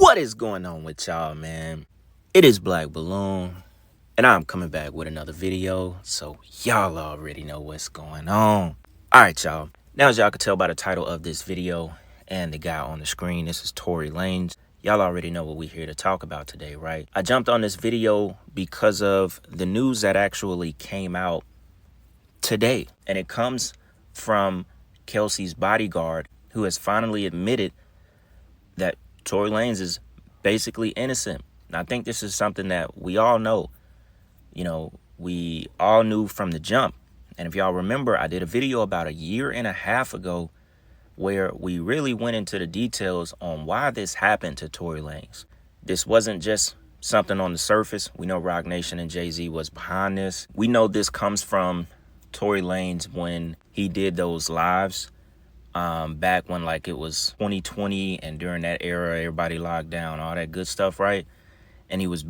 What is going on with y'all, man? It is Black Balloon, and I'm coming back with another video, so y'all already know what's going on. Alright, y'all. Now, as y'all can tell by the title of this video and the guy on the screen, this is Tory Lanez. Y'all already know what we're here to talk about today, right? I jumped on this video because of the news that actually came out today, and it comes from Kelsey's bodyguard, who has finally admitted that Tory Lanez is basically innocent. And I think this is something that we all know. You know, we all knew from the jump. And if y'all remember, I did a video about a year and a half ago where we really went into the details on why this happened to Tory Lanez. This wasn't just something on the surface. We know Roc Nation and Jay-Z was behind this. We know this comes from Tory Lanez when he did those lives back when like it was 2020, and during that era everybody locked down, all that good stuff, right? And he was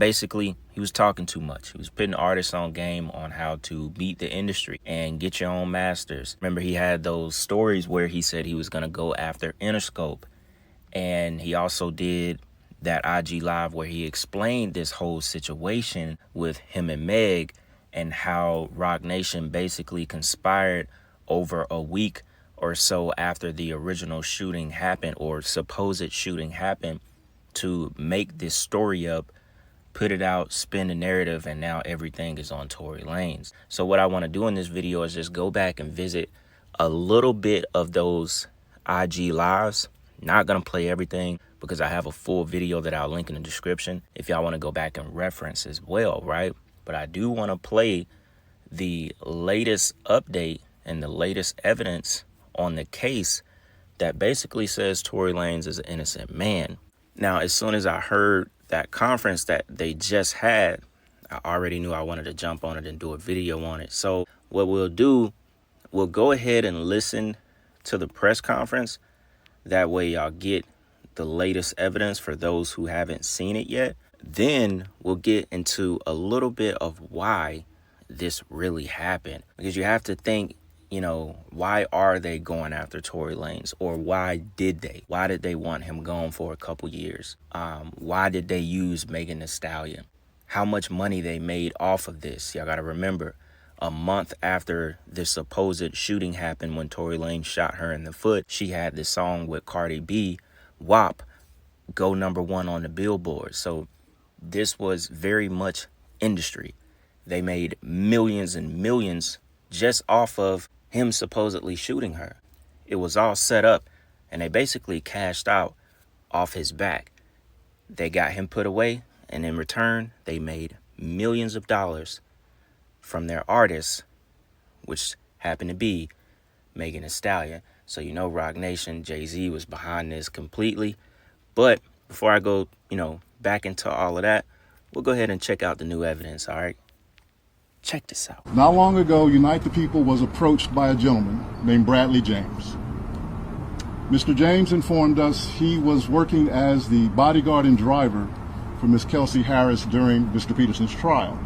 talking too much. He was putting artists on game on how to beat the industry and get your own masters. Remember, he had those stories where he said he was going to go after Interscope, and he also did that IG live where he explained this whole situation with him and Meg and how Roc Nation basically conspired over a week or so after the original shooting happened, or supposed shooting happened, to make this story up, put it out, spin the narrative, and now everything is on Tory Lanez. So what I want to do in this video is just go back and visit a little bit of those IG lives. Not going to play everything because I have a full video that I'll link in the description if y'all want to go back and reference as well, right? But I do want to play the latest update and the latest evidence on the case that basically says Tory Lanez is an innocent man. Now, as soon as I heard that conference that they just had, I already knew I wanted to jump on it and do a video on it. So what we'll do, we'll go ahead and listen to the press conference. That way y'all get the latest evidence for those who haven't seen it yet. Then we'll get into a little bit of why this really happened. Because you have to think, you know, why are they going after Tory Lanez? Or why did they? Why did they want him gone for a couple years? Why did they use Megan Thee Stallion? How much money they made off of this? Y'all got to remember, a month after this supposed shooting happened when Tory Lanez shot her in the foot, she had this song with Cardi B, WAP, go #1 on the Billboard. So this was very much industry. They made millions and millions just off of him supposedly shooting her. It was all set up, and they basically cashed out off his back. They got him put away, and in return, they made millions of dollars from their artists, which happened to be Megan Thee Stallion. So you know Roc Nation, Jay-Z was behind this completely. But before I go, back into all of that, we'll go ahead and check out the new evidence, all right? Check this out. Not long ago, Unite the People was approached by a gentleman named Bradley James. Mr. James informed us he was working as the bodyguard and driver for Miss Kelsey Harris during Mr. Peterson's trial.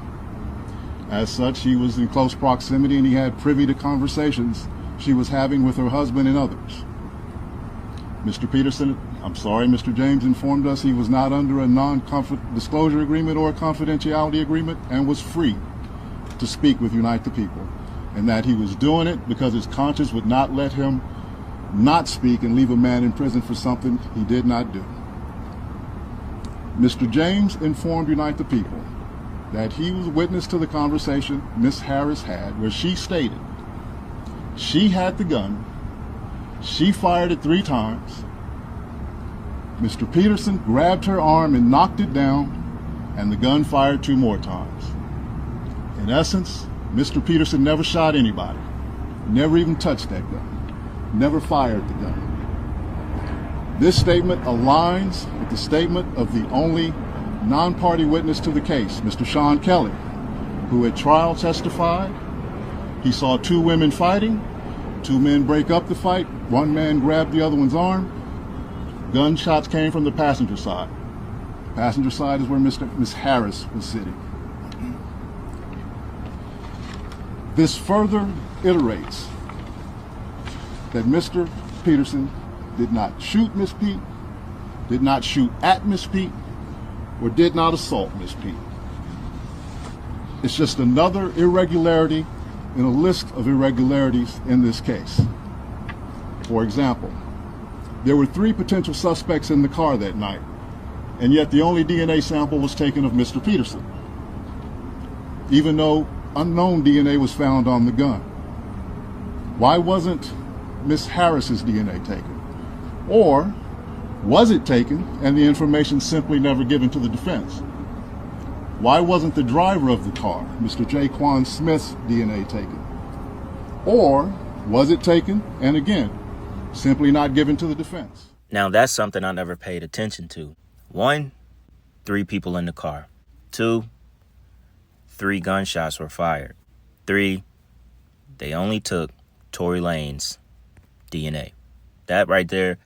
As such, he was in close proximity and he had privy to conversations she was having with her husband and others. Mr. James informed us he was not under a non-disclosure agreement or a confidentiality agreement and was free to speak with Unite the People, and that he was doing it because his conscience would not let him not speak and leave a man in prison for something he did not do. Mr. James informed Unite the People that he was witness to the conversation Miss Harris had where she stated she had the gun, she fired it 3 times, Mr. Peterson grabbed her arm and knocked it down, and the gun fired 2 more times. In essence, Mr. Peterson never shot anybody, never even touched that gun, never fired the gun. This statement aligns with the statement of the only non-party witness to the case, Mr. Sean Kelly, who at trial testified he saw 2 women fighting, 2 men break up the fight, 1 man grabbed the other one's arm. Gunshots came from the passenger side. The passenger side is where Miss Harris was sitting. This further iterates that Mr. Peterson did not shoot Miss Pete, did not shoot at Miss Pete, or did not assault Miss Pete. It's just another irregularity in a list of irregularities in this case. For example, there were 3 potential suspects in the car that night, and yet the only DNA sample was taken of Mr. Peterson, even though unknown DNA was found on the gun. Why wasn't Miss Harris's DNA taken? Or was it taken and the information simply never given to the defense? Why wasn't the driver of the car, Mr. Jaquan Smith's DNA taken? Or was it taken and again, simply not given to the defense? Now that's something I never paid attention to. 1, 3 people in the car. 2, 3 gunshots were fired. 3, they only took Tory Lanez DNA. That right there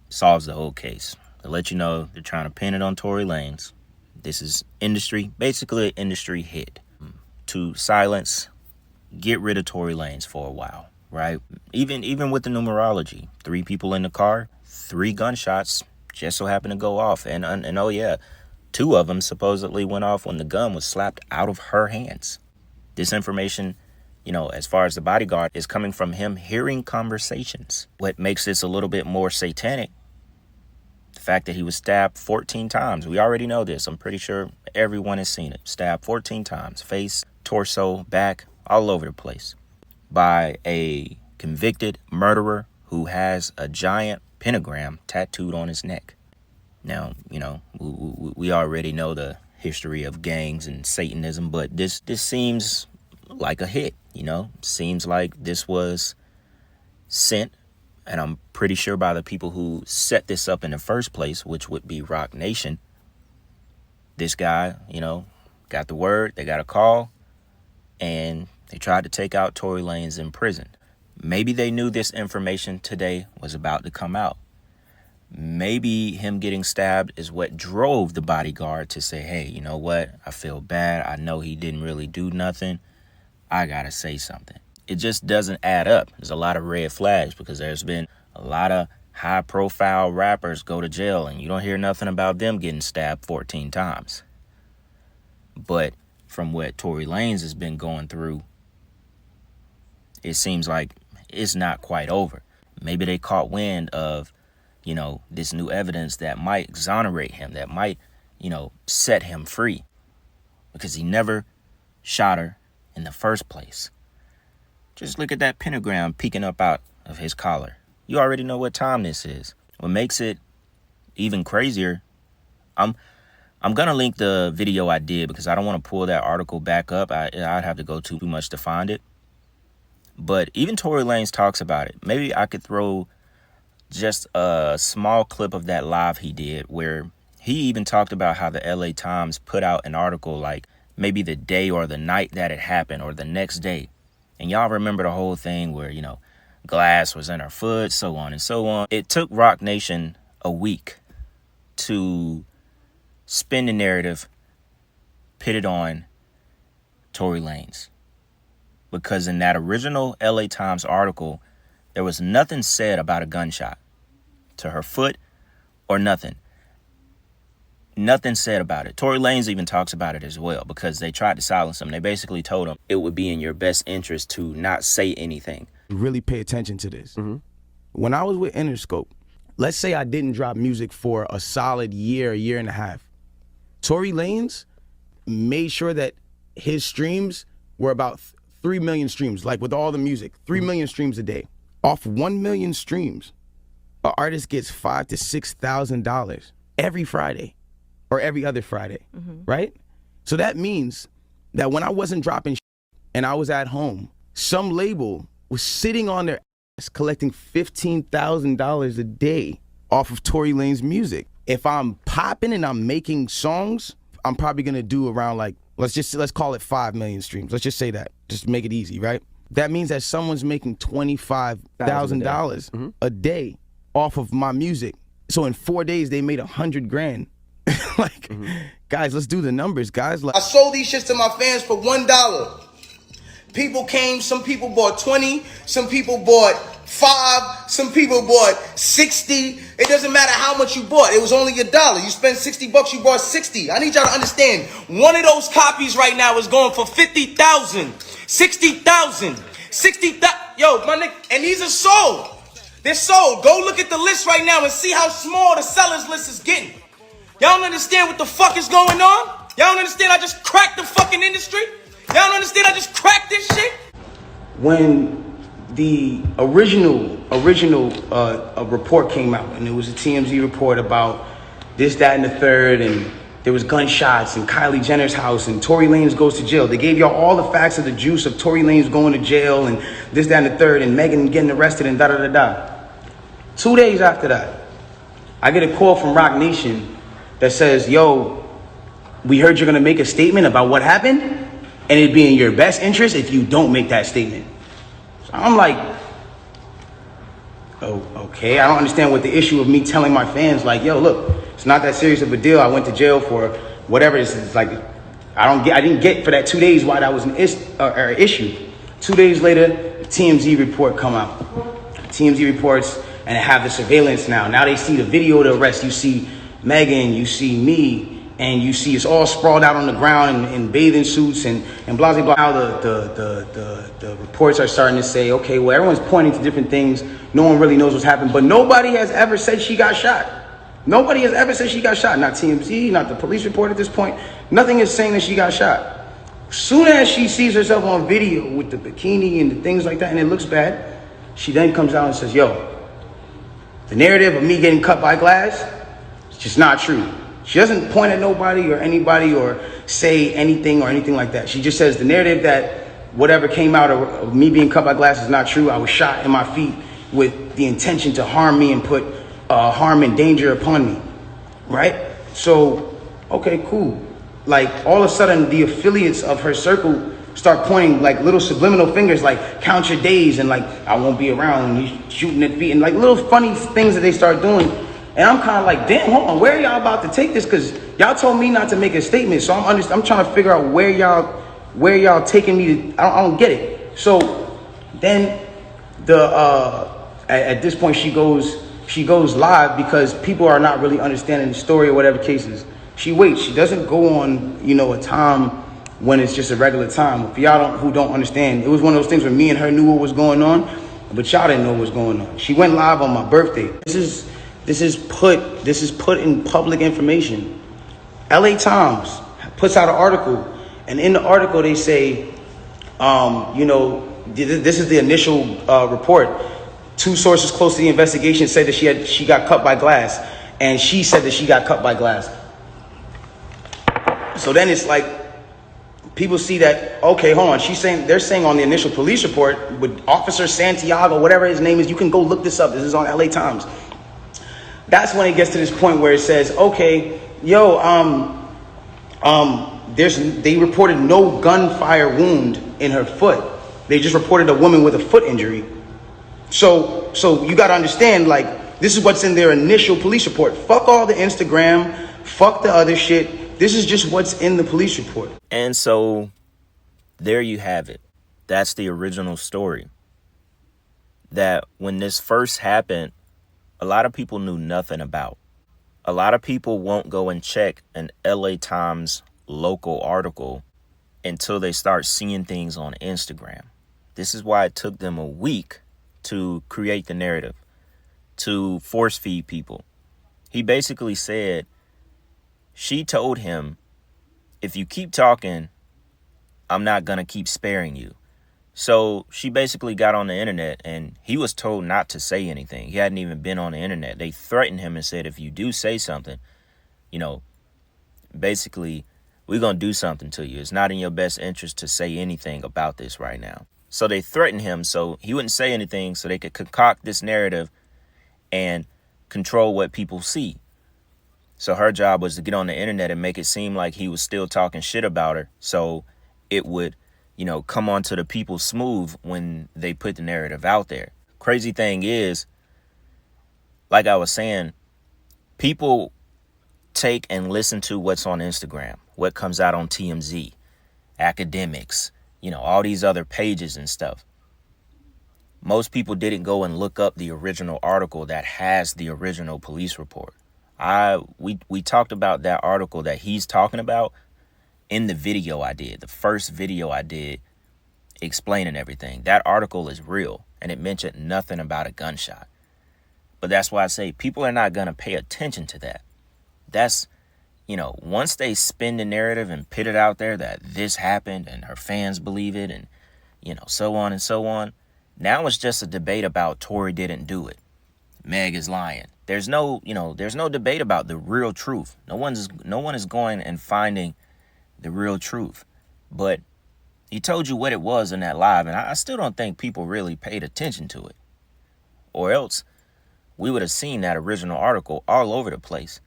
solves the whole case. To let you know, they're trying to pin it on Tory Lanez. This is industry, basically an industry hit to silence, get rid of Tory Lanez for a while, right? Even with the numerology, 3 people in the car, 3 gunshots just so happened to go off. And oh yeah, 2 of them supposedly went off when the gun was slapped out of her hands. This information, you know, as far as the bodyguard, is coming from him hearing conversations. What makes this a little bit more satanic, the fact that he was stabbed 14 times. We already know this. I'm pretty sure everyone has seen it. Stabbed 14 times. Face, torso, back, all over the place. By a convicted murderer who has a giant pentagram tattooed on his neck. Now, you know, we already know the history of gangs and Satanism, but this seems like a hit, you know? Seems like this was sent, and I'm pretty sure by the people who set this up in the first place, which would be Rock Nation. This guy, you know, got the word, they got a call, and they tried to take out Tory Lanez in prison. Maybe they knew this information today was about to come out. Maybe him getting stabbed is what drove the bodyguard to say, hey, you know what? I feel bad. I know he didn't really do nothing. I gotta say something. It just doesn't add up. There's a lot of red flags because there's been a lot of high-profile rappers go to jail, and you don't hear nothing about them getting stabbed 14 times. But from what Tory Lanez has been going through, it seems like it's not quite over. Maybe they caught wind of, you know, this new evidence that might exonerate him, that might, you know, set him free, because he never shot her in the first place. Just look at that pentagram peeking up out of his collar. You already know what time this is. What makes it even crazier, I'm gonna link the video I did because I don't want to pull that article back up. I'd have to go too much to find it. But even Tory Lanez talks about it. Maybe I could throw just a small clip of that live he did where he even talked about how the LA Times put out an article like maybe the day or the night that it happened or the next day. And y'all remember the whole thing where, you know, glass was in her foot, so on and so on. It took Rock Nation a week to spin the narrative pitted on Tory Lanez. Because in that original LA Times article, there was nothing said about a gunshot to her foot or nothing. Nothing said about it. Tory Lanez even talks about it as well because they tried to silence him. They basically told him it would be in your best interest to not say anything. Really pay attention to this. When I was with Interscope, let's say I didn't drop music for a solid year and a half. Tory Lanez made sure that his streams were about 3 million streams, like with all the music, 3 million streams a day. Off 1 million streams, an artist gets $5,000 to $6,000 every Friday or every other Friday, right? So that means that when I wasn't dropping and I was at home, some label was sitting on their ass collecting $15,000 a day off of Tory Lanez music. If I'm popping and I'm making songs, I'm probably gonna do around like, let's call it 5 million streams. Let's just say that, just to make it easy, right? That means that someone's making $25,000 a day off of my music. So in 4 days, they made $100,000. Like, guys, let's do the numbers, guys. Like, I sold these shits to my fans for $1. People came, some people bought 20, some people bought 5, some people bought 60. It doesn't matter how much you bought. It was only $1. You spent $60, you bought 60. I need y'all to understand, one of those copies right now is going for 50,000, 60,000, 60,000. Yo, my nigga, and these are sold. They're sold. Go look at the list right now and see how small the sellers list is getting. Y'all don't understand what the fuck is going on? Y'all don't understand I just cracked the fucking industry? Y'all don't understand I just cracked this shit? When the original report came out, and it was a TMZ report about this, that, and the third, and there was gunshots in Kylie Jenner's house, and Tory Lanez goes to jail. They gave y'all all the facts of the juice of Tory Lanez going to jail, and this, that, and the third, and Megan getting arrested, and da-da-da-da. 2 days after that, I get a call from Rock Nation that says, yo, we heard you're going to make a statement about what happened, and it'd be in your best interest if you don't make that statement. So I'm like, oh, okay. I don't understand what the issue of me telling my fans, like, yo, look, it's not that serious of a deal. I went to jail for whatever this is. Like, I didn't get for that 2 days why that was an issue. 2 days later, the TMZ report come out. TMZ reports, and they have the surveillance now. Now they see the video of the arrest. You see Megan, you see me, and you see it's all sprawled out on the ground in bathing suits and blah, blah, blah. Now the reports are starting to say, okay, well, everyone's pointing to different things. No one really knows what's happened, but nobody has ever said she got shot. Nobody has ever said she got shot. Not TMZ, not the police report at this point. Nothing is saying that she got shot. Soon as she sees herself on video with the bikini and the things like that, and it looks bad, she then comes out and says, yo, the narrative of me getting cut by glass, it's just not true. She doesn't point at nobody or anybody or say anything or anything like that. She just says the narrative that whatever came out of me being cut by glass is not true. I was shot in my feet with the intention to harm me and put harm and danger upon me, right? So, okay, cool. Like, all of a sudden, the affiliates of her circle start pointing like little subliminal fingers, like count your days and like I won't be around and you shooting at feet and like little funny things that they start doing. And I'm kind of like, damn, hold on, where are y'all about to take this? Because y'all told me not to make a statement, so I'm trying to figure out where y'all taking me to. I don't get it. So then at this point she goes live because people are not really understanding the story or whatever cases. She waits. She doesn't go on, a time when it's just a regular time. For y'all who don't understand, it was one of those things where me and her knew what was going on, but y'all didn't know what was going on. She went live on my birthday. This is put in public information. LA Times puts out an article, and in the article they say, this is the initial report. 2 sources close to the investigation said that she got cut by glass, and she said that she got cut by glass. So then it's like people see that, okay, hold on. They're saying on the initial police report with Officer Santiago, whatever his name is, you can go look this up. This is on LA Times. That's when it gets to this point where it says, okay, they reported no gunfire wound in her foot. They just reported a woman with a foot injury. So you got to understand, like, this is what's in their initial police report. Fuck all the Instagram, fuck the other shit. This is just what's in the police report. And so there you have it. That's the original story. That when this first happened, a lot of people knew nothing about. A lot of people won't go and check an LA Times local article until they start seeing things on Instagram. This is why it took them a week to create the narrative, to force feed people. He basically said, she told him, if you keep talking, I'm not going to keep sparing you. So she basically got on the internet, and he was told not to say anything. He hadn't even been on the internet. They threatened him and said, if you do say something, basically, we're going to do something to you. It's not in your best interest to say anything about this right now. So they threatened him so he wouldn't say anything so they could concoct this narrative and control what people see. So her job was to get on the internet and make it seem like he was still talking shit about her. So it would come onto the people smooth when they put the narrative out there. Crazy thing is, like I was saying, people take and listen to what's on Instagram, what comes out on TMZ, academics, you know, all these other pages and stuff. Most people didn't go and look up the original article that has the original police report. We talked about that article that he's talking about in the video I did, the first video I did explaining everything. That article is real, and it mentioned nothing about a gunshot. But that's why I say people are not going to pay attention to that. That's, you know, once they spin the narrative and put it out there that this happened and her fans believe it and, you know, so on and so on. Now it's just a debate about Tory didn't do it. Meg is lying. There's no debate about the real truth. No one is going and finding the real truth. But he told you what it was in that live, and I still don't think people really paid attention to it. Or else we would have seen that original article all over the place.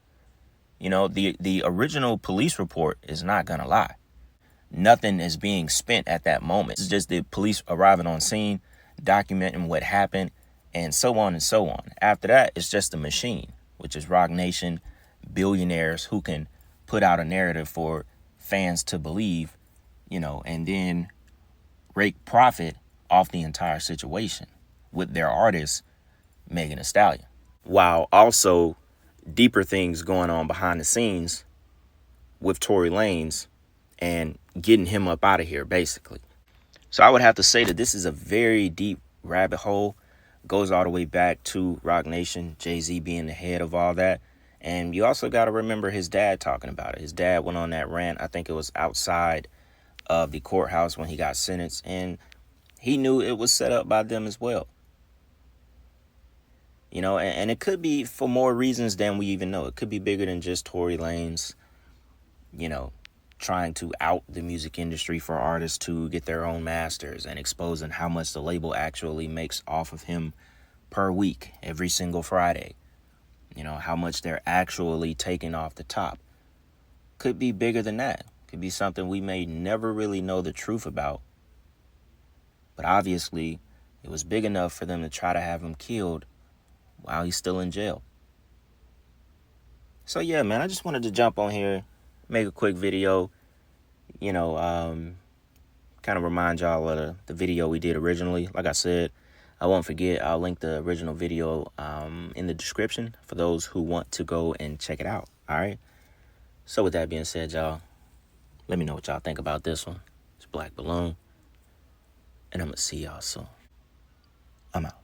You know, the original police report is not gonna lie. Nothing is being spent at that moment. It's just the police arriving on scene, documenting what happened, and so on and so on. After that, it's just a machine, which is Roc Nation, billionaires who can put out a narrative for fans to believe, you know, and then rake profit off the entire situation with their artist, Megan Thee Stallion. While also deeper things going on behind the scenes with Tory Lanez and getting him up out of here, basically. So I would have to say that this is a very deep rabbit hole. Goes all the way back to Roc Nation, Jay-Z being the head of all that. And you also got to remember his dad talking about it. His dad went on that rant. I think it was outside of the courthouse when he got sentenced. And he knew it was set up by them as well. You know, and it could be for more reasons than we even know. It could be bigger than just Tory Lanez, you know, trying to out the music industry for artists to get their own masters and exposing how much the label actually makes off of him per week, every single Friday. You know, how much they're actually taking off the top. Could be bigger than that. Could be something we may never really know the truth about. But obviously, it was big enough for them to try to have him killed while he's still in jail. So yeah, man, I just wanted to jump on here, make a quick video, you know, kind of remind y'all of the video we did originally. Like I said, I won't forget, I'll link the original video in the description for those who want to go and check it out. All right. So with that being said, y'all, let me know what y'all think about this one. It's Black Balloon, and I'm going to see y'all soon. I'm out.